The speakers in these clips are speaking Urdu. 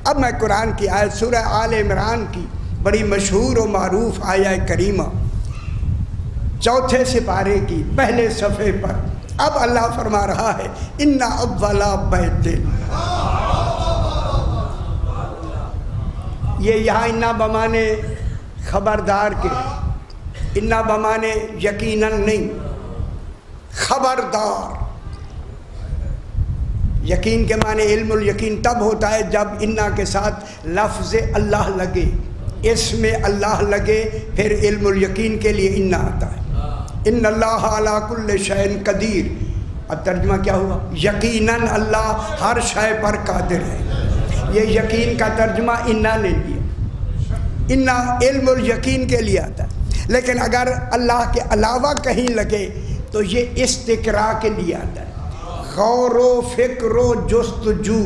اب میں قرآن کی آیت سورہ آل عمران کی بڑی مشہور و معروف آیہ کریمہ 4 سپارے کی پہلے صفحے پر اب اللہ فرما رہا ہے ان اول بیت، یہ یہاں انا بمانے خبردار کے، انا بمانے یقیناً نہیں، خبردار۔ یقین کے معنی علم الیقین تب ہوتا ہے جب انا کے ساتھ لفظ اللہ لگے، اس میں اللہ لگے، پھر علم الیقین کے لیے انا آتا ہے۔ ان اللہ علی کل شیء قدیر، اب ترجمہ کیا ہوا؟ یقیناً اللہ ہر شے پر قادر ہے۔ یہ یقین کا ترجمہ انا نے لیا، انا علم الیقین کے لیے آتا ہے، لیکن اگر اللہ کے علاوہ کہیں لگے تو یہ استقراء کے لیے آتا ہے۔ غور و فکر و جستجو،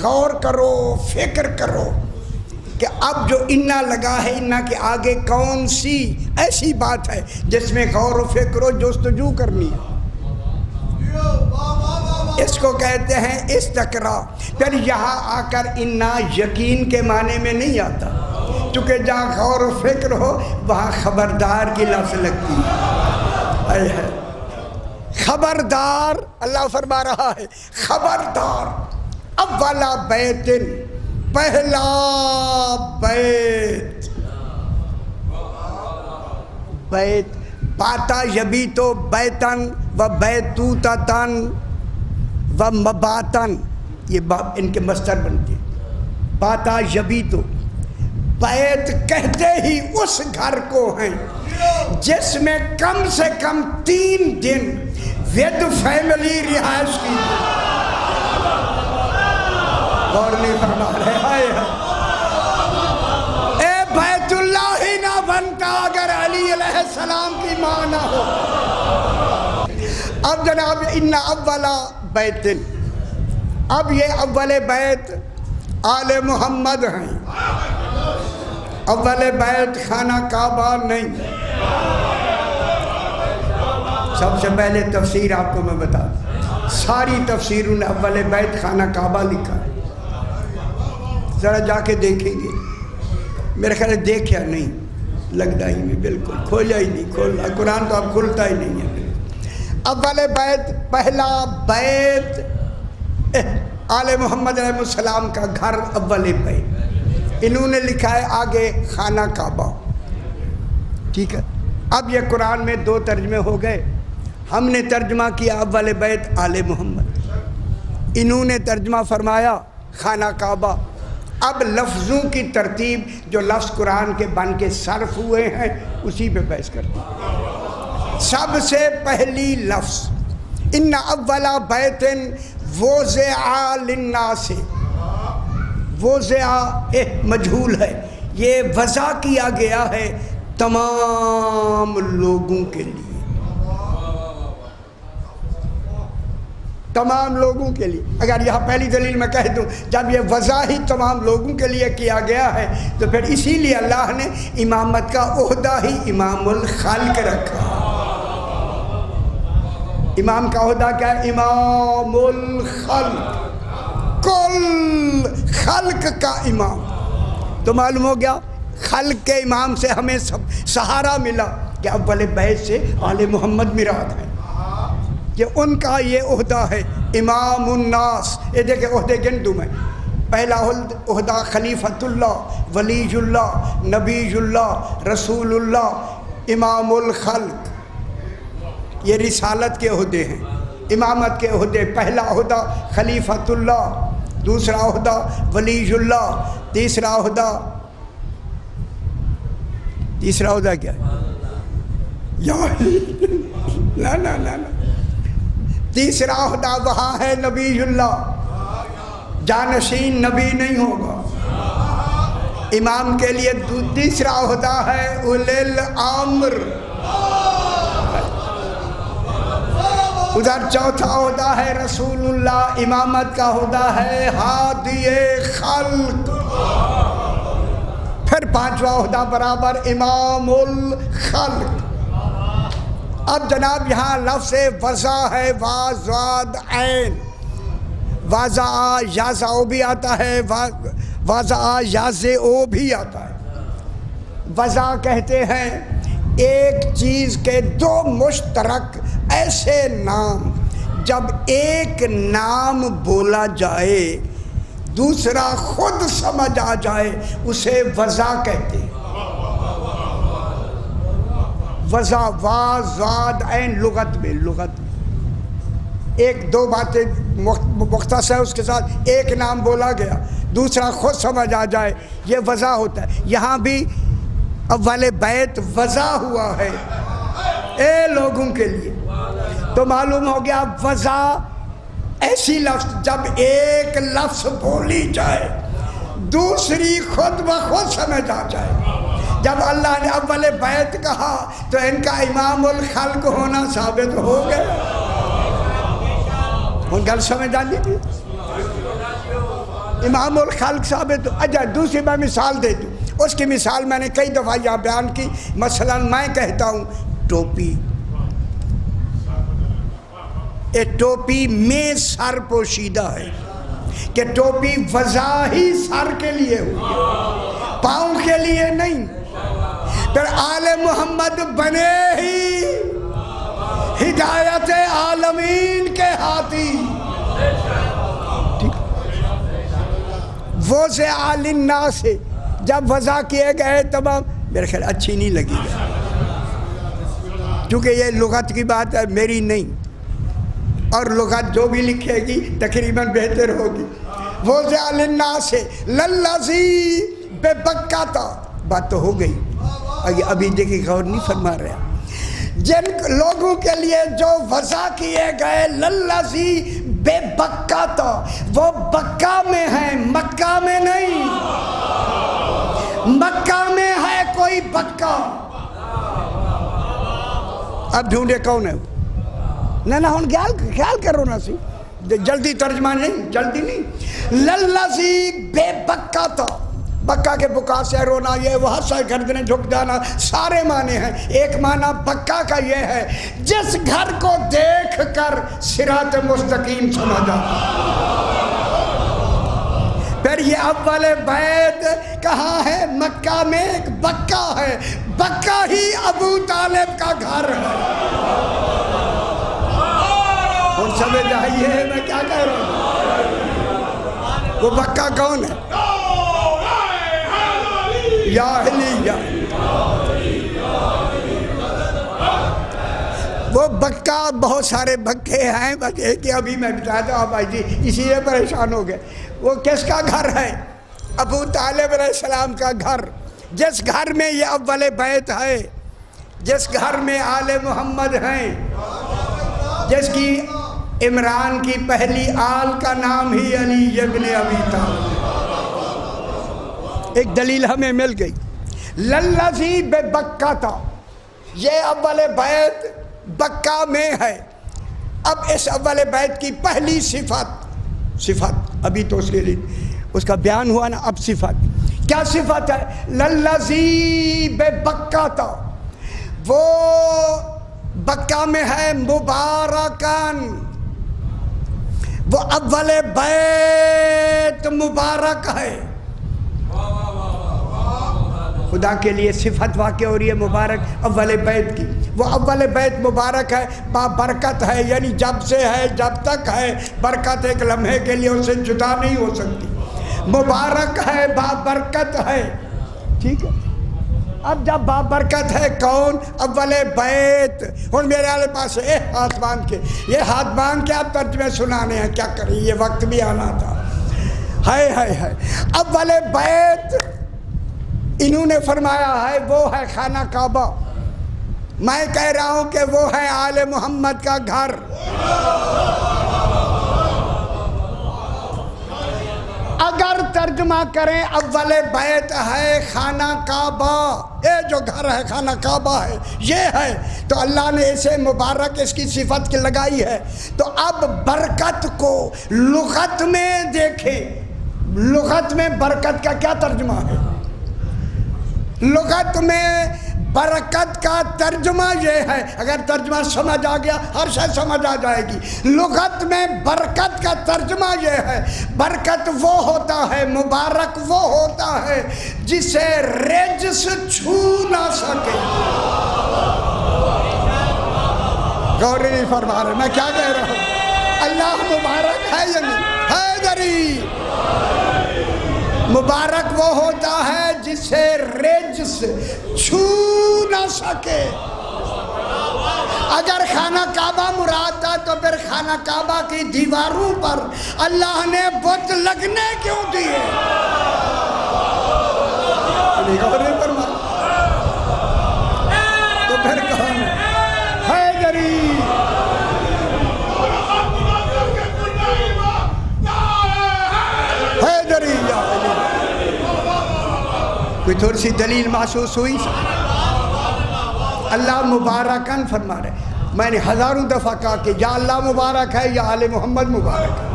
غور کرو، فکر کرو کہ اب جو انا لگا ہے، انا کے آگے کون سی ایسی بات ہے جس میں غور و فکر و جستجو کرنی ہے، اس کو کہتے ہیں استقراء۔ پھر یہاں آ کر انا یقین کے معنی میں نہیں آتا، چونکہ جہاں غور و فکر ہو وہاں خبردار کی لفظ لگتی ہے۔ خبردار، اللہ فرما رہا ہے خبردار، اولا بیت، پہلا بیت، بیت باتا یبیتو بیتن و بیتوتتن و مباتن، یہ ان کے مصدر بنتے ہیں۔ باتا یبیتو، بیت کہتے ہی اس گھر کو ہیں جس میں کم سے کم 3 دن ود فیملی رہائش کی۔ اور نہیں فرما رہے اے بیت اللہ ہی نہ بنتا اگر علی علیہ السلام کی ماں نہ ہو۔ اب جناب ان اولا بیت، اب یہ اول بیت آل محمد ہیں، اول بیت خانہ کعبہ نہیں۔ سب سے پہلے تفسیر آپ کو میں بتا دوں، ساری تفسیروں نے اول بیت خانہ کعبہ لکھا ہے، ذرا جا کے دیکھیں گے، میرے خیال ہے دیکھا نہیں، لگتا ہی نہیں، بالکل کھولا ہی نہیں، کھولا قرآن تو اب کھلتا ہی نہیں ہے۔ اول بیت، پہلا بیت آل محمد علیہ السلام کا گھر اول بیت، انہوں نے لکھا ہے آگے خانہ کعبہ، ٹھیک ہے۔ اب یہ قرآن میں 2 ترجمے ہو گئے، ہم نے ترجمہ کیا اول بیت آل محمد، انہوں نے ترجمہ فرمایا خانہ کعبہ۔ اب لفظوں کی ترتیب، جو لفظ قرآن کے بن کے صرف ہوئے ہیں اسی پہ بحث کرتے ہیں۔ سب سے پہلی لفظ ان اولا بیت وضع للناس، وضع مجہول ہے، یہ وضع کیا گیا ہے تمام لوگوں کے لیے، تمام لوگوں کے لیے۔ اگر یہاں پہلی دلیل میں کہہ دوں، جب یہ وضع ہی تمام لوگوں کے لیے کیا گیا ہے تو پھر اسی لیے اللہ نے امامت کا عہدہ ہی امام الخلق رکھا۔ امام کا عہدہ کیا ہے؟ امام الخلق، کل خلق کا امام۔ تو معلوم ہو گیا خلق کے امام سے ہمیں سہارا ملا کہ اول بیت سے آل محمد مراد ہے، کہ ان کا یہ عہدہ ہے امام الناس۔ یہ دیکھیں عہدے گن دوں میں، پہلا عہدہ خلیفۃ اللہ، ولی اللہ، نبی اللہ، رسول اللہ، امام الخلق، یہ رسالت کے عہدے ہیں، امامت کے عہدے۔ پہلا عہدہ خلیفۃ اللہ، دوسرا عہدہ ولی اللہ، تیسرا عہدہ کیا ہے؟ نا تیسرا عہدہ وہاں ہے نبی اللہ، جانشین نبی نہیں ہوگا۔ امام کے لیے تیسرا عہدہ ہے اولی الامر، ادھر چوتھا عہدہ ہے رسول اللہ، امامت کا عہدہ ہے ہادی خلق، پھر پانچواں عہدہ برابر امام الخلق۔ اب جناب یہاں لفظ وضع ہے، واضاد عین، وضع یضع بھی آتا ہے، وضع یضع بھی آتا ہے۔ وضع کہتے ہیں ایک چیز کے دو مشترک ایسے نام، جب ایک نام بولا جائے دوسرا خود سمجھ آ جائے اسے وضع کہتے ہیں۔ وضع وا زاد عین لغت میں ایک دو باتیں مختصر اس کے ساتھ ایک نام بولا گیا دوسرا خود سمجھ آ جائے، یہ وضع ہوتا ہے۔ یہاں بھی اول بیت وضع ہوا ہے اے لوگوں کے لیے، تو معلوم ہو گیا وضع ایسی لفظ جب ایک لفظ بولی جائے دوسری خود بخود سمجھ آ جائے۔ جب اللہ نے اول بیت کہا تو ان کا امام الخلق ہونا ثابت ہو گیا۔ ان گل سمجھ آ لیجیے، امام الخلق ثابت ہو۔ اچھا دوسری میں مثال دے دوں، اس کی مثال میں نے کئی دفعہ یہاں بیان کی۔ مثلا میں کہتا ہوں ٹوپی، ٹوپی میں سر پوشیدہ ہے کہ ٹوپی وضع ہی سر کے لیے ہوئی، پاؤں کے لیے نہیں۔ پھر آل محمد بنے ہی ہدایت عالمین کے ہاتھی، وہ سے آل الناس سے جب وضع کیے گئے تمام، میرے خیال اچھی نہیں لگی گئی کیونکہ یہ لغت کی بات ہے میری نہیں، اور لغت جو بھی لکھے گی تقریباً بہتر ہوگی۔ وہ سے آل الناس سے للذی بے بکا تھا، بات تو ہو گئی، ابھی دیکھیں غور نہیں فرما رہا۔ جن لوگوں کے لیے جو وضع کیے گئے للذی بے بکا تھا، وہ بکا میں ہیں مکہ میں نہیں، مکہ میں ہے کوئی بکا۔ اب ڈھونڈے کون ہے نہ ہن خیال کرو نا سی، جلدی ترجمہ نہیں، جلدی نہیں۔ للذی بے بکا تھا، بکا کے بکا سے رونا، یہ وہاں سے گردنیں جھک جانا، سارے معنی ہیں۔ ایک معنی بکا کا یہ ہے جس گھر کو دیکھ کر صراط مستقیم سمجھا۔ پھر یہ اول بیت کہاں ہے؟ مکہ میں ایک بکا ہے، بکا ہی ابو طالب کا گھر ہے۔ اور سمجھ آئیے میں کیا کہہ رہا ہوں؟ وہ بکا کون ہے؟ یا علی، وہ بکا بہت سارے بکے ہیں، بس ایک ہی ابھی میں بتاتا ہوں بھائی جی، اسی لیے پریشان ہو گئے۔ وہ کس کا گھر ہے؟ ابو طالب علیہ السلام کا گھر۔ جس گھر میں یہ اول بیت ہے، جس گھر میں آل محمد ہیں، جس کی عمران کی پہلی آل کا نام ہی علی ابن ابی طالب۔ ایک دلیل ہمیں مل گئی، للذی بے بکا تھا، یہ اول بیت بکا میں ہے۔ اب اس اول بیت کی پہلی صفت ابھی تو اس کے لیے اس کا بیان ہوا نا، اب صفت کیا صفت ہے؟ للذی بے بکا تھا، وہ بکا میں ہے مبارکان، وہ اول بیت مبارک ہے۔ خدا کے لیے صفت واقع ہو رہی ہے مبارک اول بیت کی، وہ اول بیت مبارک ہے، بابرکت ہے، یعنی جب سے ہے جب تک ہے، برکت ایک لمحے کے لیے اسے جدا نہیں ہو سکتی، مبارک ہے، بابرکت ہے، ٹھیک ہے۔ اب جب بابرکت ہے کون؟ اول بیت۔ اور میرے والے پاس ہاتھ باندھ کے، یہ ہاتھ باندھ کے آپ ترجمے سنانے ہیں، کیا کریں، یہ وقت بھی آنا تھا۔ ہائے ہائے ہائے، اول بیت انہوں نے فرمایا ہے وہ ہے خانہ کعبہ، میں کہہ رہا ہوں کہ وہ ہے آل محمد کا گھر۔ اگر ترجمہ کریں اول بیت ہے خانہ کعبہ، یہ جو گھر ہے خانہ کعبہ ہے، یہ ہے، تو اللہ نے اسے مبارک اس کی صفت کی لگائی ہے۔ تو اب برکت کو لغت میں دیکھیں، لغت میں برکت کا کیا ترجمہ ہے؟ لغت میں برکت کا ترجمہ یہ ہے، اگر ترجمہ سمجھ آ گیا ہر شے سمجھ آ جائے گی۔ لغت میں برکت کا ترجمہ یہ ہے، برکت وہ ہوتا ہے، مبارک وہ ہوتا ہے جسے رجس چھو نہ سکے۔ غور نہیں فرما رہے میں کیا کہہ رہا ہوں؟ اللہ مبارک ہے یا نہیں؟ حیدری مبارک وہ ہوتا ہے جسے رجس چھو نہ سکے۔ اگر خانہ کعبہ مراد تھا تو پھر خانہ کعبہ کی دیواروں پر اللہ نے بت لگنے کیوں دیے؟ تو پھر کون ہے؟ حیدری حیدری یا علی۔ کوئی تھوڑی سی دلیل محسوس ہوئی؟ اللہ مبارکن فرما رہے۔ میں نے ہزاروں دفعہ کہا کہ یا اللہ مبارک ہے یا آل محمد مبارک ہے،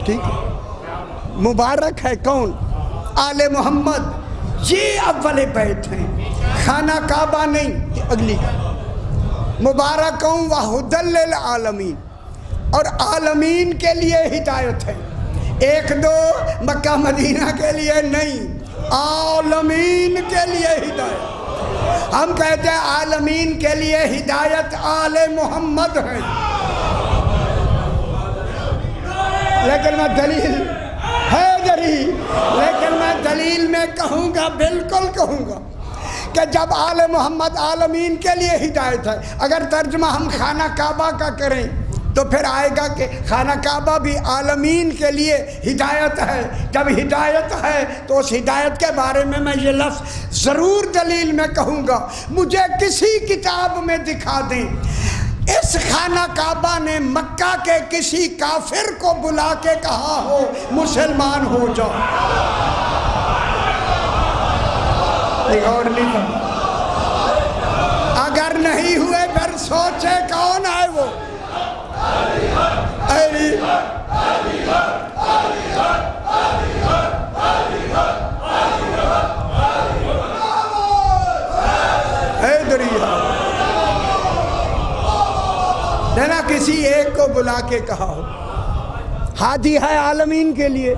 ٹھیک ہے؟ مبارک ہے کون؟ آل محمد، یہ اول بیت ہیں، خانہ کعبہ نہیں، اگلی کا مبارکوں وہدی للعالمین، اور عالمین کے لیے ہدایت ہے، ایک دو مکہ مدینہ کے لیے نہیں، عالمین کے لیے ہدایت۔ ہم کہتے ہیں عالمین کے لیے ہدایت آل محمد ہے، لیکن میں دلیل حیدری، لیکن میں دلیل میں کہوں گا، بالکل کہوں گا کہ جب آل محمد عالمین کے لیے ہدایت ہے، اگر ترجمہ ہم خانہ کعبہ کا کریں تو پھر آئے گا کہ خانہ کعبہ بھی عالمین کے لیے ہدایت ہے۔ جب ہدایت ہے تو اس ہدایت کے بارے میں یہ لفظ ضرور دلیل میں کہوں گا۔ مجھے کسی کتاب میں دکھا دیں اس خانہ کعبہ نے مکہ کے کسی کافر کو بلا کے کہا ہو مسلمان ہو جاؤ۔ اور نہیں کرنا، اگر نہیں ہوئے پھر سوچے کون ہے وہ؟ نہ کسی ایک کو بلا کے کہا ہو۔ ہادی ہے عالمین کے لیے،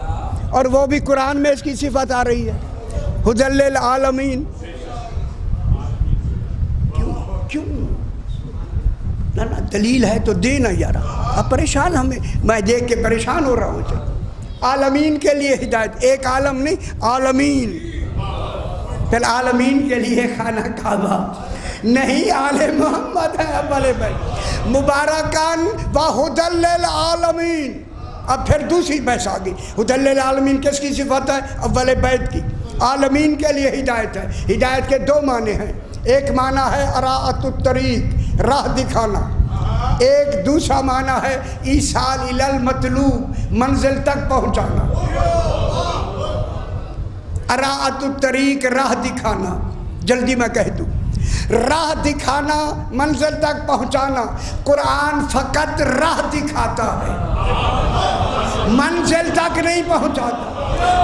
اور وہ بھی قرآن میں اس کی صفت آ رہی ہے، ہدی للعالمین۔ کیوں نہ دلیل ہے تو دے نا یار، اب پریشان میں دیکھ کے پریشان ہو رہا ہوں۔ عالمین کے لیے ہدایت، ایک عالم نہیں، عالمین۔ پھر عالمین کے لیے خانہ کعبہ نہیں، آل محمد ہے اول بیت، مبارکان وہدی للعالمین۔ اب پھر دوسری بحث آ گئی، ہدی للعالمین کس کی صفت ہے؟ اول بیت کی۔ عالمین کے لیے ہدایت ہے، ہدایت کے دو معنی ہیں، ایک معنی ہے اراءۃ الطریق، راہ دکھانا، ایک دوسرا معنی ہے ایصال الی المطلوب، منزل تک پہنچانا۔ اراءۃ الطریق راہ دکھانا، جلدی میں کہہ دوں، راہ دکھانا، منزل تک پہنچانا۔ قرآن فقط راہ دکھاتا ہے، منزل تک نہیں پہنچاتا۔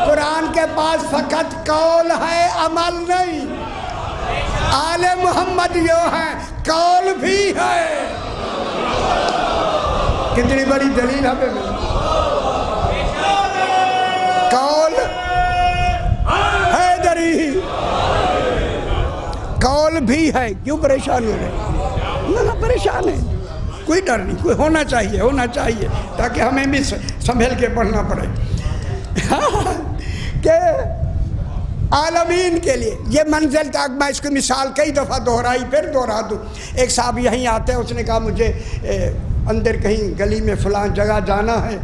قرآن کے پاس فقط قول ہے، عمل نہیں۔ آل محمد جو ہے قول بھی ہے۔ کتنی بڑی دلیل ہمیں ملی، قول حیدری، قول بھی ہے۔ کیوں پریشان ہو رہے؟ نہ پریشان ہے، کوئی ڈر نہیں، کوئی ہونا چاہیے تاکہ ہمیں بھی سنبھل کے پڑھنا پڑے کہ عالمین کے لیے یہ منزل تک۔ میں اس کی مثال کئی دفعہ دہرائی، پھر دہرا دوں۔ ایک صاحب یہیں آتے ہیں، اس نے کہا مجھے اندر کہیں گلی میں فلاں جگہ جانا ہے،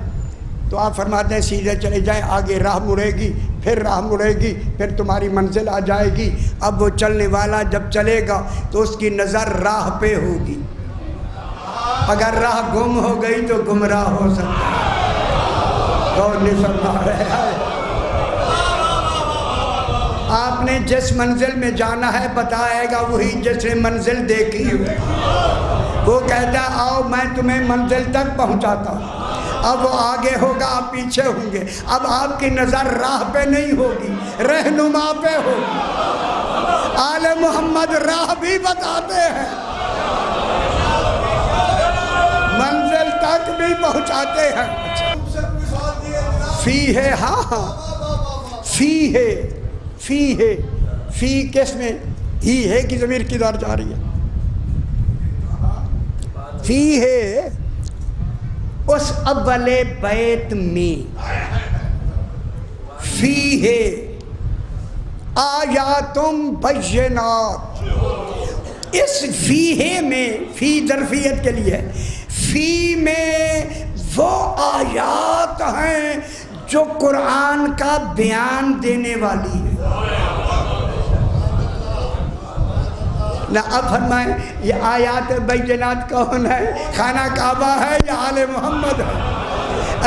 تو آپ فرماتے ہیں سیدھے چلے جائیں، آگے راہ مڑے گی، پھر راہ مڑے گی، پھر تمہاری منزل آ جائے گی۔ اب وہ چلنے والا جب چلے گا تو اس کی نظر راہ پہ ہوگی، اگر راہ گم ہو گئی تو گمراہ ہو سکتا ہے۔ اور نہیں فرما رہے ہیں، آپ نے جس منزل میں جانا ہے بتائے گا وہی جس نے منزل دیکھی ہے۔ وہ کہتا ہے آؤ میں تمہیں منزل تک پہنچاتا ہوں۔ اب وہ آگے ہوگا، آپ پیچھے ہوں گے۔ اب آپ کی نظر راہ پہ نہیں ہوگی، رہنما پہ ہوگی۔ آل محمد راہ بھی بتاتے ہیں، منزل تک بھی پہنچاتے ہیں۔ فی ہے، ہاں فی ہے، فی کس میں؟ ہی ہے کہ ضمیر کدھر جا رہی ہے؟ فی ہے اس اول بیت میں، فی ہے آیاتم بینات۔ اس فی ہے میں، فی ظرفیت کے لیے، فی میں وہ آیات ہیں جو قرآن کا بیان دینے والی ہے۔ نہ اب فرمائیں یہ آیات بینات کون ہے؟ خانہ کعبہ ہے یا آل محمد ہے؟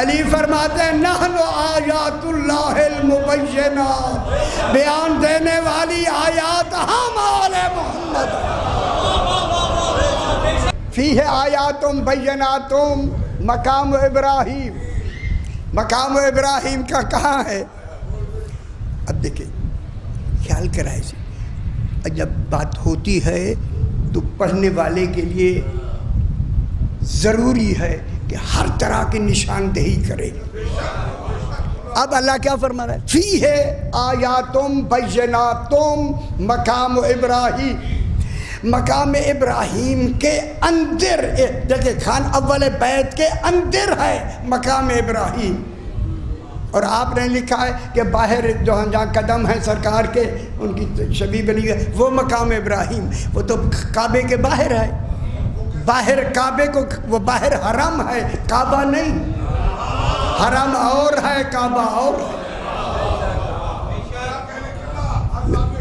علی فرماتے ہیں نحن آیات اللہ المبینات، بیان دینے والی آیات ہم آل محمد ہیں۔ فیہ آیاتم بیناتم مقام ابراہیم۔ مقام ابراہیم کا کہاں ہے؟ اب دیکھیں خیال کرائے سے جب بات ہوتی ہے تو پڑھنے والے کے لیے ضروری ہے کہ ہر طرح کی نشاندہی کرے۔ اب اللہ کیا فرما رہا ہے؟ فی ہے آیاتم بیناتم مقام ابراہیم۔ مقام ابراہیم کے اندر، دیکھیں خان اول بیت کے اندر ہے مقام ابراہیم، اور آپ نے لکھا ہے کہ باہر جو جہاں قدم ہیں سرکار کے، ان کی شبیہ بنی ہے، وہ مقام ابراہیم، وہ تو کعبے کے باہر ہے۔ باہر کعبے کو، وہ باہر حرم ہے، کعبہ نہیں۔ حرم اور ہے، کعبہ اور ہے۔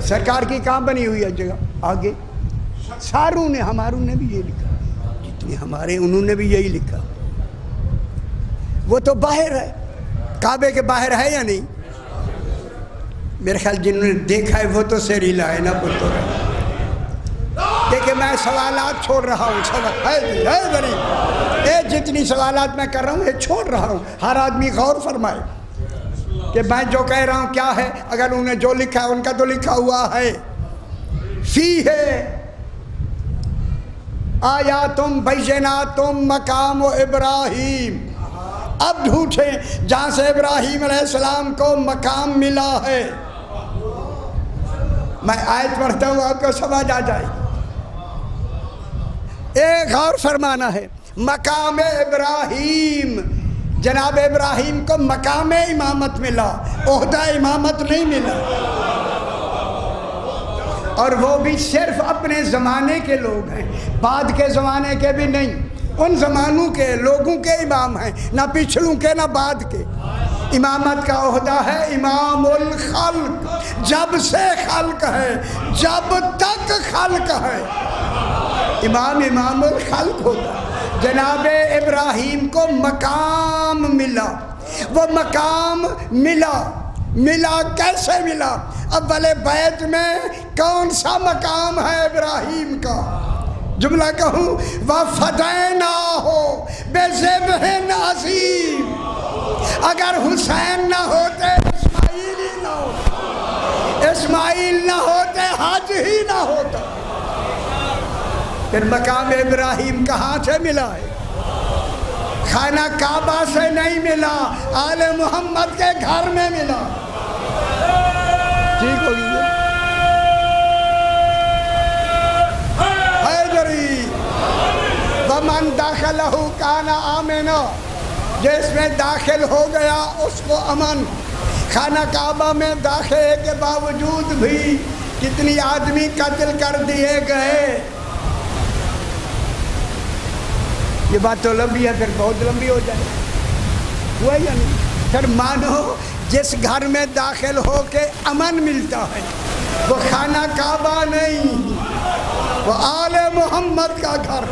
سرکار کی کہاں بنی ہوئی ہے جگہ؟ آگے ساروں نے، ہماروں نے بھی یہ لکھا، جتنے ہمارے انہوں نے بھی یہی لکھا۔ وہ تو باہر ہے، کعبے کے باہر ہے یا نہیں؟ میرے خیال جنہوں نے دیکھا ہے وہ تو سیری لائے نا پتو۔ دیکھیں میں سوالات چھوڑ رہا ہوں، جتنی سوالات میں کر رہا ہوں یہ چھوڑ رہا ہوں۔ ہر آدمی غور فرمائے کہ میں جو کہہ رہا ہوں کیا ہے، اگر انہوں نے جو لکھا ہے ان کا تو لکھا ہوا ہے۔ فی ہے آیاتم بیناتم مقام ابراہیم۔ اب ڈھونڈیں جہاں سے ابراہیم علیہ السلام کو مقام ملا ہے۔ میں آیت پڑھتا ہوں آپ کو سمجھ آ جائے۔ ایک غور فرمانا ہے، مقام ابراہیم، جناب ابراہیم کو مقام امامت ملا، عہدہ امامت نہیں ملا، اور وہ بھی صرف اپنے زمانے کے لوگ ہیں، بعد کے زمانے کے بھی نہیں۔ ان زمانوں کے لوگوں کے امام ہیں، نہ پچھلوں کے نہ بعد کے۔ امامت کا عہدہ ہے امام الخلق، جب سے خلق ہے، جب تک خلق ہے امام الخلق ہوتا۔ جناب ابراہیم کو مقام ملا، وہ مقام ملا کیسے ملا؟ اول بیت میں کون سا مقام ہے ابراہیم کا؟ جملہ کہوں وَفَدَيْنَاهُ بِذِبْحٍ عَظِيمٍ۔ اگر حسین نہ ہوتے اسماعیل ہی نہ ہوتا، اسماعیل نہ ہوتے حج ہی نہ ہوتا۔ پھر مقام ابراہیم کہاں سے ملا ہے؟ خانہ کعبہ سے نہیں ملا، آل محمد کے گھر میں ملا۔ ٹھیک ہو گئی؟ وَمَنْ دَاخَلَهُ كَانَ آمِنًا، جس میں داخل ہو گیا اس کو امن۔ خانہ کعبہ میں داخلے کے باوجود بھی کتنی آدمی قتل کر دیے گئے۔ یہ بات تو لمبی ہے، پھر بہت لمبی ہو جائے، ہوا یا نہیں؟ پھر مانو جس گھر میں داخل ہو کے امن ملتا ہے وہ خانہ کعبہ نہیں، وہ آل محمد کا گھر۔